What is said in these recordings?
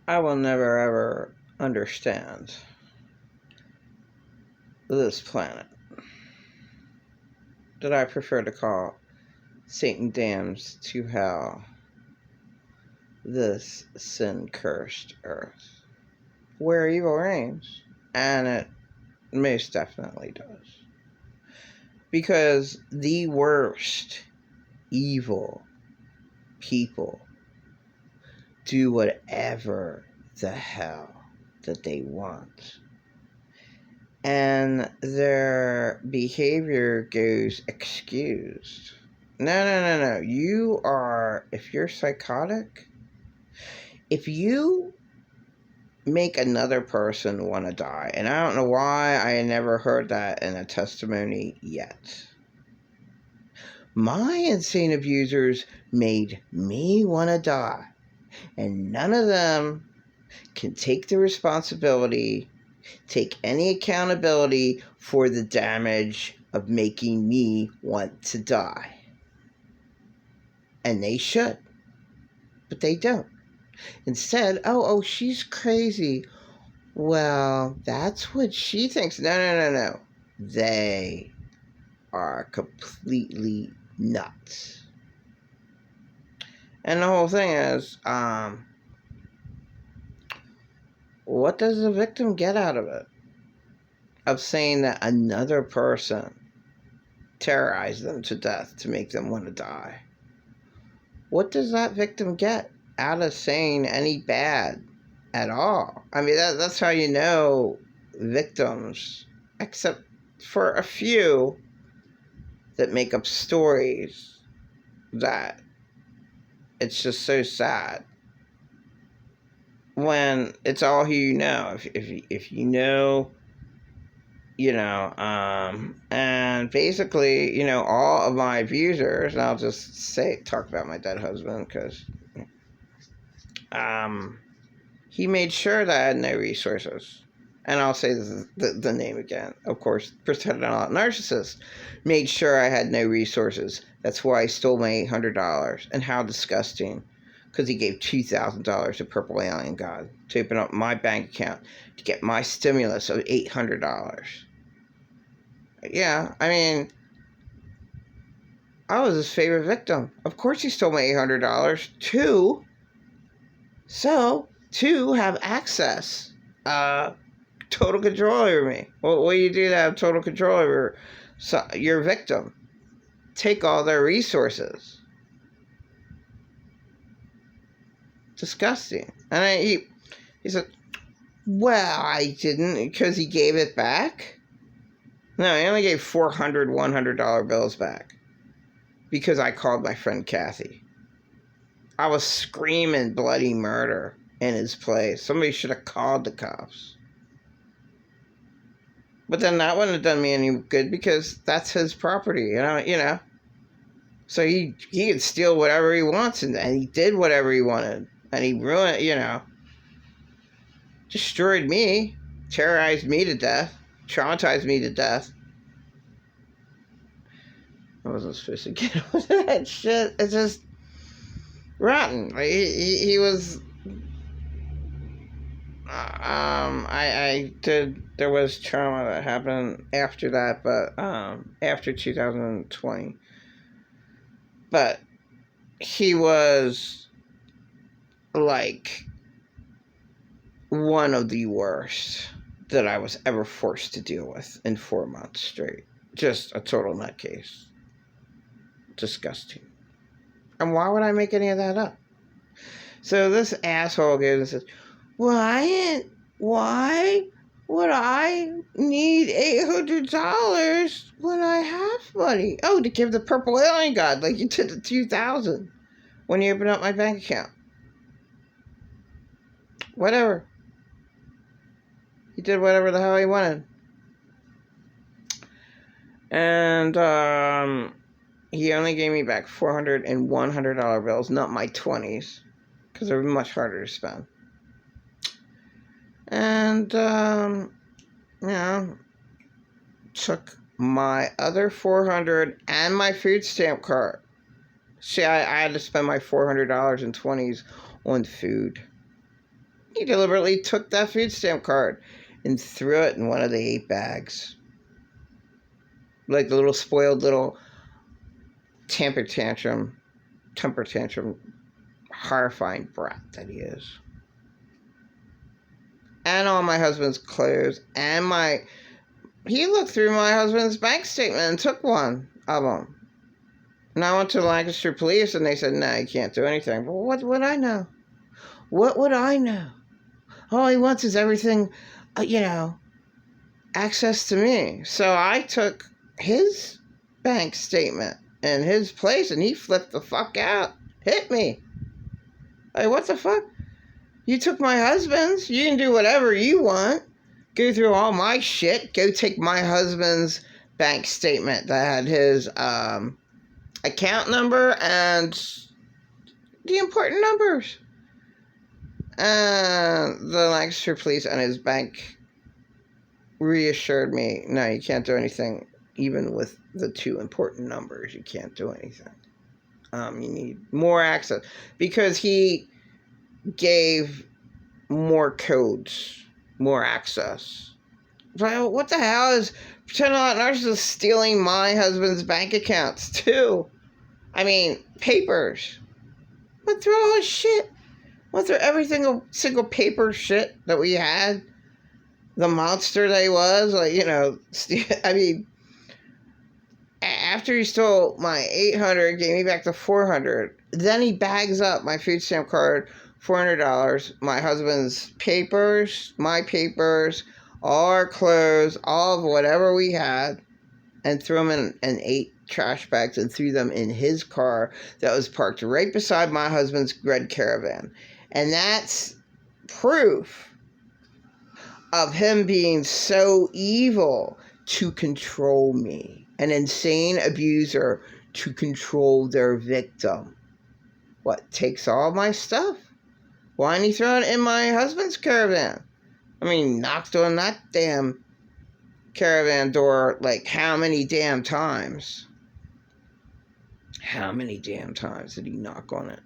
I will never ever understand this planet that I prefer to call Satan damns to hell, this sin-cursed earth, where evil reigns, and it most definitely does. Because the worst evil people do whatever the hell that they want. And their behavior goes excused. No. You are, if you're psychotic, if you make another person want to die, and I don't know why I never heard that in a testimony yet. My insane abusers made me want to die, and none of them can take the responsibility, take any accountability for the damage of making me want to die. And they should, but they don't. Instead, oh, she's crazy. Well, that's what she thinks. No. They are completely nuts. And the whole thing is, what does the victim get out of it? Of saying that another person terrorized them to death to make them want to die. What does that victim get out of saying any bad at all? I mean, that's how you know victims, except for a few that make up stories that it's just so sad when it's all who you know. If you know, and basically, all of my abusers, and I'll just talk about my dead husband, because he made sure that I had no resources. And I'll say the name again. Of course, pretend I'm not a narcissist. Made sure I had no resources. That's why I stole my $800. And how disgusting. Because he gave $2,000 to Purple Alien God to open up my bank account to get my stimulus of $800. Yeah, I mean, I was his favorite victim. Of course he stole my $800 to have access, total control over me. Well, what do you do to have total control over your victim? Take all their resources. Disgusting. And he said, well, I didn't, because he gave it back. No, he only gave 400 $100 bills back because I called my friend Kathy. I was screaming bloody murder in his place. Somebody should have called the cops. But then that wouldn't have done me any good, because that's his property, So he could steal whatever he wants, and he did whatever he wanted. And he ruined, destroyed me, terrorized me to death, traumatized me to death. I wasn't supposed to get on that shit. It's just rotten. He was... there was trauma that happened after that, but after 2020. But he was like one of the worst that I was ever forced to deal with in 4 months straight. Just a total nutcase. Disgusting. And why would I make any of that up? So this asshole goes and says, why would I need $800 when I have money? Oh, to give the Purple Alien God, like you did the $2,000 when you open up my bank account. Whatever. He did whatever the hell he wanted. And he only gave me back $400 and $100 bills, not my 20s, because they're much harder to spend. And, took my other $400 and my food stamp card. See, I had to spend my $400 in 20s on food. He deliberately took that food stamp card and threw it in one of the 8 bags. Like the little spoiled little temper tantrum, horrifying brat that he is. And all my husband's clothes, and he looked through my husband's bank statement and took one of them. And I went to the Lancaster police and they said, no, you can't do anything. Well, what would I know? What would I know? All he wants is everything, access to me. So I took his bank statement and his place and he flipped the fuck out. Hit me. Like, what the fuck? You took my husband's. You can do whatever you want. Go through all my shit. Go take my husband's bank statement that had his account number and the important numbers. And the Lancaster police and his bank reassured me, no, you can't do anything. Even with the 2 important numbers, you can't do anything. You need more access. Because he gave more codes, more access. But what the hell is Pretend a Lot Narcissist stealing my husband's bank accounts, too? I mean, papers. Went through all his shit. Went through every single paper shit that we had. The monster that he was. I mean, after he stole my $800, gave me back the $400. Then he bags up my food stamp card, $400, my husband's papers, my papers, all our clothes, all of whatever we had, and threw them in 8 trash bags and threw them in his car that was parked right beside my husband's red Caravan. And that's proof of him being so evil to control me. An insane abuser to control their victim. What, takes all my stuff? Why didn't he throw it in my husband's Caravan? I mean, knocked on that damn Caravan door like how many damn times? How many damn times did he knock on it?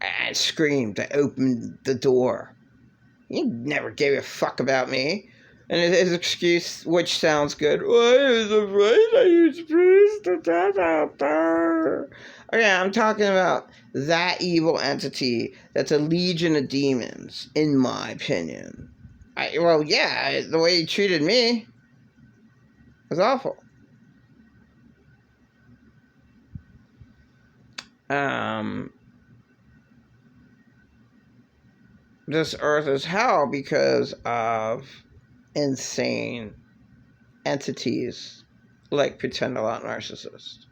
I screamed. I opened the door. He never gave a fuck about me. And his excuse, which sounds good, well, I was afraid I used to death out there. Okay, I'm talking about that evil entity that's a legion of demons, in my opinion. The way he treated me was awful. This earth is hell because of insane entities like Pretend a Lot Narcissists.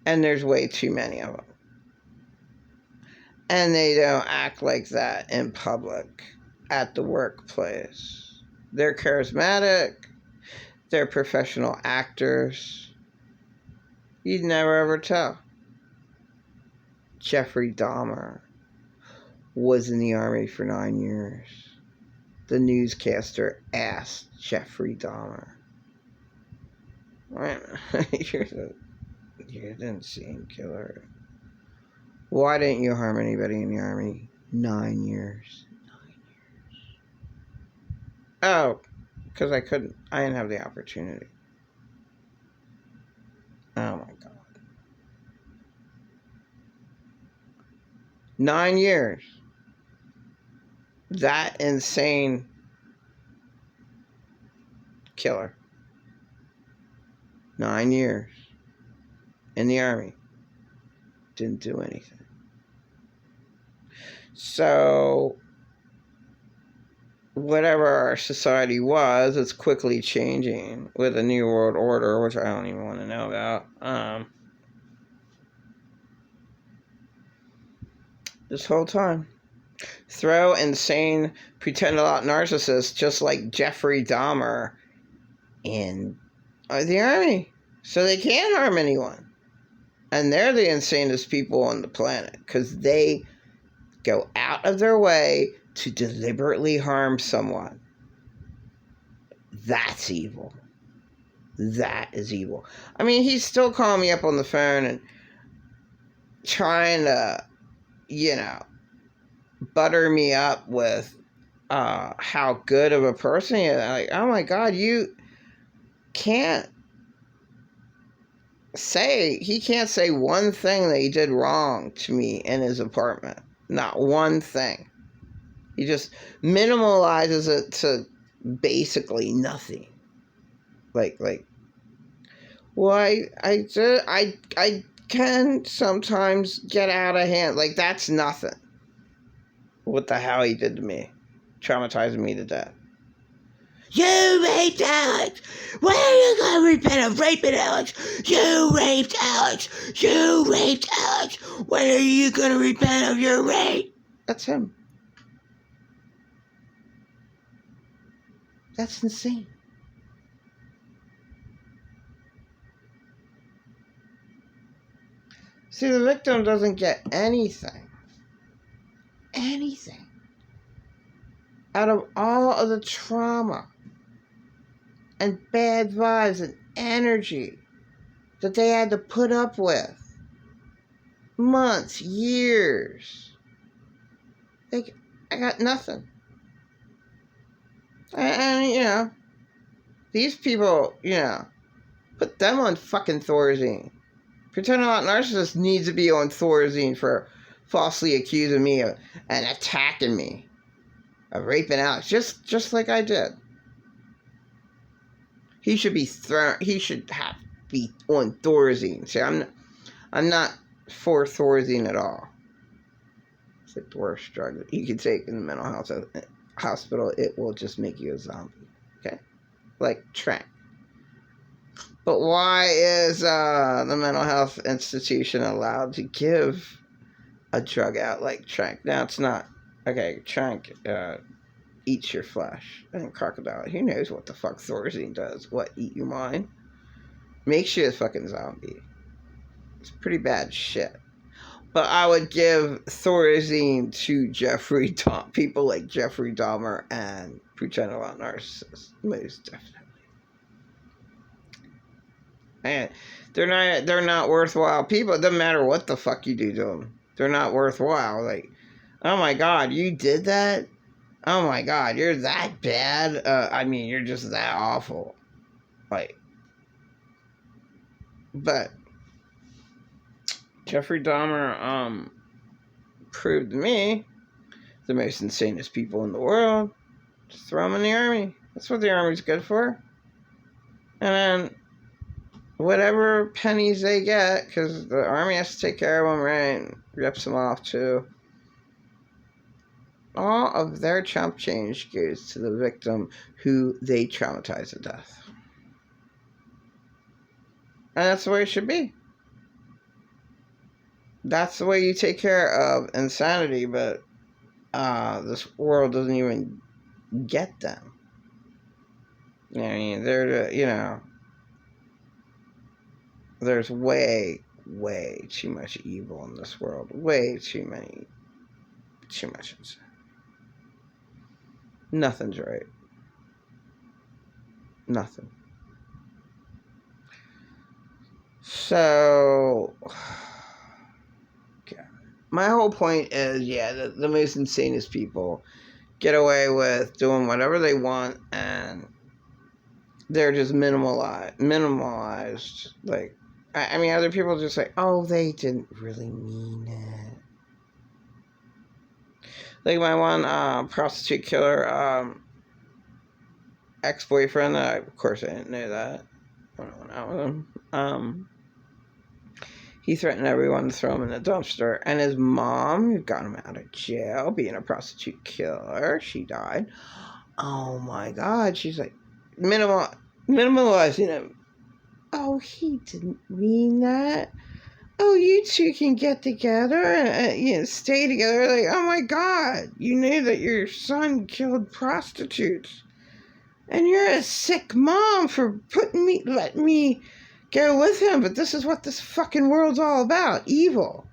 And there's way too many of them. And they don't act like that in public, at the workplace. They're charismatic. They're professional actors. You'd never ever tell. Jeffrey Dahmer was in the Army for 9 years. The newscaster asked Jeffrey Dahmer, you're the insane killer. Why didn't you harm anybody in the Army? 9 years. 9 years. Oh, because I couldn't. I didn't have the opportunity. Oh my God. 9 years. That insane killer. 9 years in the Army. Didn't do anything. So, whatever our society was, it's quickly changing with a new world order, which I don't even want to know about. This whole time. Throw insane, Pretend a Lot narcissists just like Jeffrey Dahmer in the Army. So they can't harm anyone. And they're the insanest people on the planet because they go out of their way to deliberately harm someone. That's evil. That is evil. I mean, he's still calling me up on the phone and trying to, butter me up with how good of a person you are. Like, oh my God, you can't he can't say one thing that he did wrong to me in his apartment. Not one thing. He just minimalizes it to basically nothing. Like, well, I can sometimes get out of hand. Like, that's nothing. What the hell he did to me. Traumatizing me to death. You raped Alex! When are you gonna repent of raping Alex? You raped Alex! You raped Alex! When are you gonna repent of your rape? That's him. That's insane. See, the victim doesn't get anything. Anything. Out of all of the trauma and bad vibes and energy that they had to put up with. Months, years. I got nothing. And, you know, these people, you know, put them on fucking Thorazine. Pretend a lot narcissist needs to be on Thorazine for falsely accusing me of, and attacking me of raping Alex, just like I did. He should be be on Thorazine. See, I'm not for Thorazine at all. It's like the worst drug that you can take in the mental health hospital. It will just make you a zombie. Okay? Like Tranq. But why is the mental health institution allowed to give a drug out like Tranq? Now, it's not. Okay, Tranq eats your flesh. And Crocodile, who knows what the fuck Thorazine does? What, eat your mind? Makes you a fucking zombie. It's pretty bad shit. But I would give Thorazine to people like Jeffrey Dahmer and Pretend a Lot Narcissists. Most definitely. And they're not worthwhile people. It doesn't matter what the fuck you do to them. They're not worthwhile. Like, oh my God, you did that? Oh my God, you're that bad? I mean, you're just that awful. Like, but Jeffrey Dahmer, proved to me the most insanest people in the world. Just throw them in the army. That's what the army's good for. And then whatever pennies they get, because the army has to take care of them, right? Rips them off too. All of their chump change goes to the victim who they traumatize to death. And that's the way it should be. That's the way you take care of insanity, but this world doesn't even get them. I mean, there's way too much evil in this world. Way too much insanity. Nothing's right. Nothing. So, yeah. My whole point is, the most insanest people get away with doing whatever they want, and they're just minimalized. Like, I mean, other people just say, oh, they didn't really mean it. Like my one prostitute killer ex-boyfriend, of course I didn't know that when I went out with him. He threatened everyone to throw him in the dumpster. And his mom, who got him out of jail, being a prostitute killer, she died. Oh my God, she's like minimalizing him. Oh, he didn't mean that. Oh, you two can get together and stay together. Like, oh my God, you knew that your son killed prostitutes. And you're a sick mom for letting me go with him. But this is what this fucking world's all about. Evil.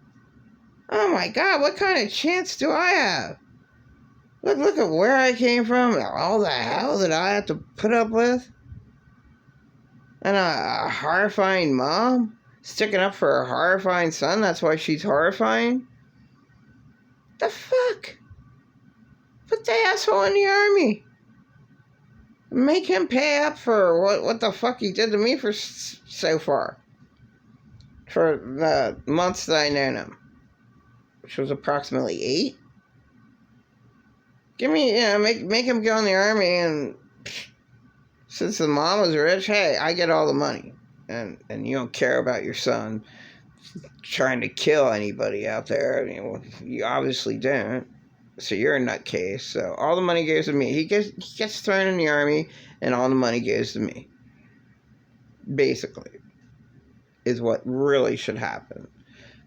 Oh my God, what kind of chance do I have? Look at where I came from. All the hell that I had to put up with. And a horrifying mom sticking up for her horrifying son. That's why she's horrifying. The fuck? Put the asshole in the army. Make him pay up for what the fuck he did to me for so far. For the months that I known him. Which was approximately 8. Give me, make him go in the army, and since the mom was rich, hey, I get all the money. And you don't care about your son trying to kill anybody out there. You obviously don't. So you're a nutcase. So all the money goes to me. He gets thrown in the army, and all the money goes to me. Basically, is what really should happen.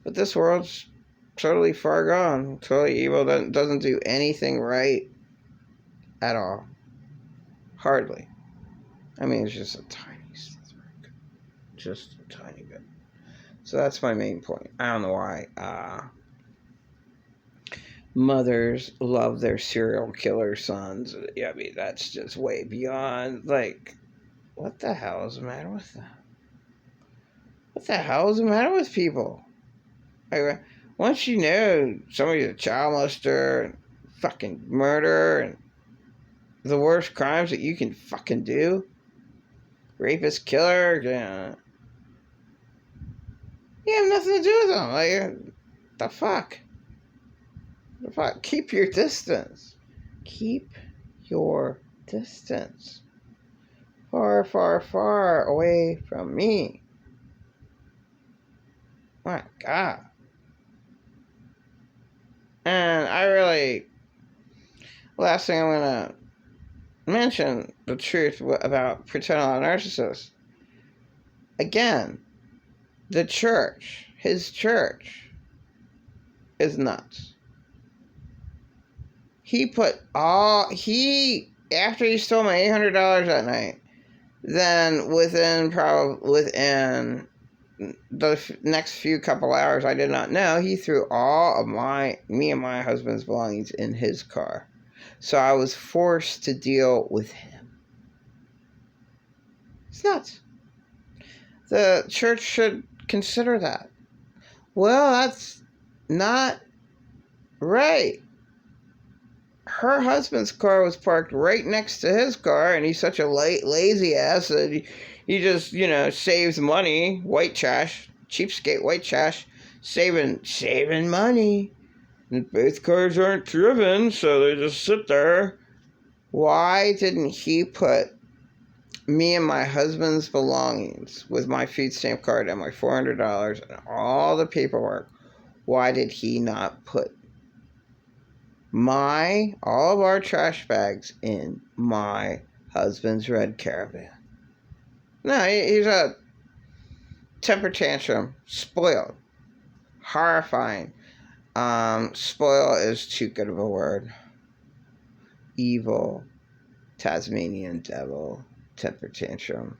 But this world's totally far gone. Totally evil. Doesn't do anything right at all. Hardly. I mean, it's just a tiny slither. Just a tiny bit. So that's my main point. I don't know why mothers love their serial killer sons. Yeah, I mean, that's just way beyond, like, what the hell is the matter with them? What the hell is the matter with people? Like, once you know somebody's a child molester, and fucking murder, and the worst crimes that you can fucking do, rapist, killer, you have nothing to do with them. Like, the fuck? The fuck? Keep your distance. Keep your distance. Far, far, far away from me. My God. And last thing I'm going to mention the truth about pretending I'm a narcissist. Again, the church, his church, is nuts. After he stole my $800 that night, then within the next few couple hours, I did not know, he threw all of me and my husband's belongings in his car. So I was forced to deal with him. It's nuts. The church should consider that. Well, that's not right. Her husband's car was parked right next to his car, and he's such a lazy ass that he just, saves money. White trash. Cheapskate white trash. Saving money. And both cars aren't driven, so they just sit there. Why didn't he put me and my husband's belongings with my food stamp card and my $400 and all the paperwork? Why did he not put all of our trash bags in my husband's red Caravan? No, he's a temper tantrum, spoiled, horrifying. Spoil is too good of a word. Evil, Tasmanian devil, temper tantrum,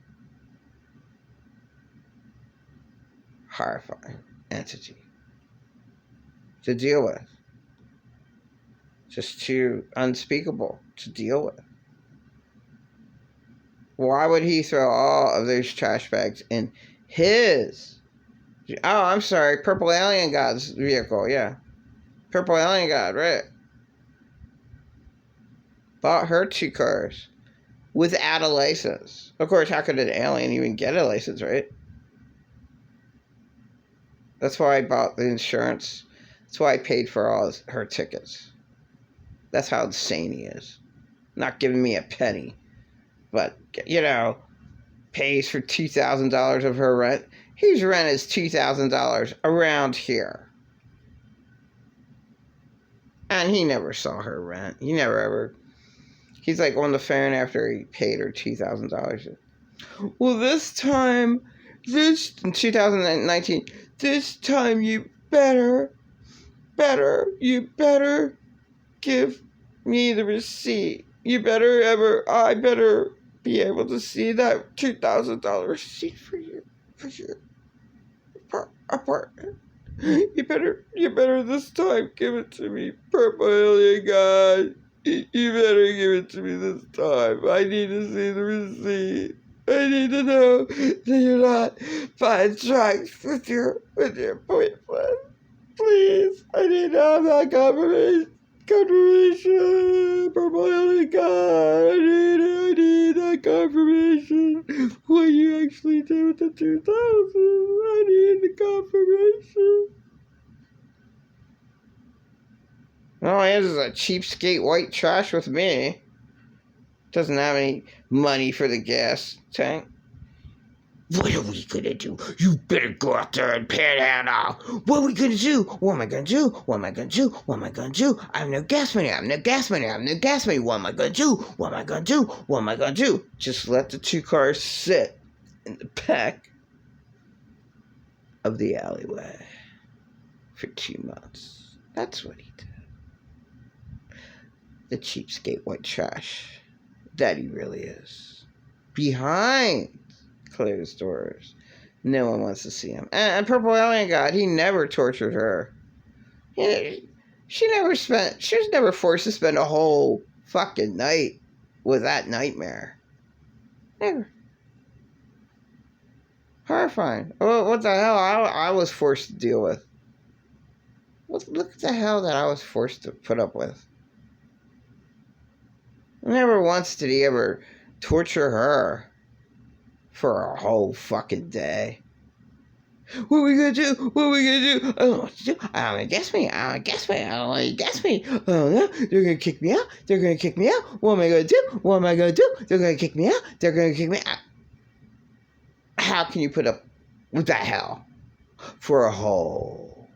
horrifying entity to deal with. Just too unspeakable to deal with. Why would he throw all of those trash bags in his? Oh, I'm sorry, Purple Alien God's vehicle, yeah. Purple Alien God, right. Bought her 2 cars without a license. Of course, how could an alien even get a license, right? That's why I bought the insurance. That's why I paid for all her tickets. That's how insane he is. Not giving me a penny. But, pays for $2,000 of her rent. His rent is $2,000 around here. And he never saw her rent. He never ever... He's like on the phone after he paid her $2,000. Well, in 2019, this time you better give me the receipt. I better be able to see that $2,000 receipt for your apartment. You better this time give it to me, Purple Alien God. You better give it to me this time. I need to see the receipt. I need to know that you're not buying drugs with your boyfriend. Please, I need to have that confirmation. Confirmation! Purple alien god! I need that confirmation! What you actually did with the 2000? I need the confirmation! All he is a cheapskate white trash with me. Doesn't have any money for the gas tank. What are we gonna do? You better go out there and panhandle. What are we gonna do? What am I gonna do? What am I gonna do? What am I gonna do? I have no gas money. I have no gas money. I have no gas money. What am I gonna do? What am I gonna do? What am I gonna do? Just let the 2 cars sit in the back of the alleyway for 2 months. That's what he did. The cheapskate white trash that he really is. Behind closed doors. No one wants to see him. And Purple Alien God, he never tortured her. She was never forced to spend a whole fucking night with that nightmare. Never. Horrifying. What the hell I was forced to deal with. Look at the hell that I was forced to put up with. Never once did he ever torture her for a whole fucking day. What are we gonna do? What are we gonna do? I don't know what to do. I don't guess me. I don't guess me. I don't want to guess me. Oh no, they're gonna kick me out. They're gonna kick me out. What am I gonna do? What am I gonna do? They're gonna kick me out. They're gonna kick me out. How can you put up with that hell for a whole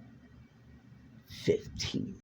15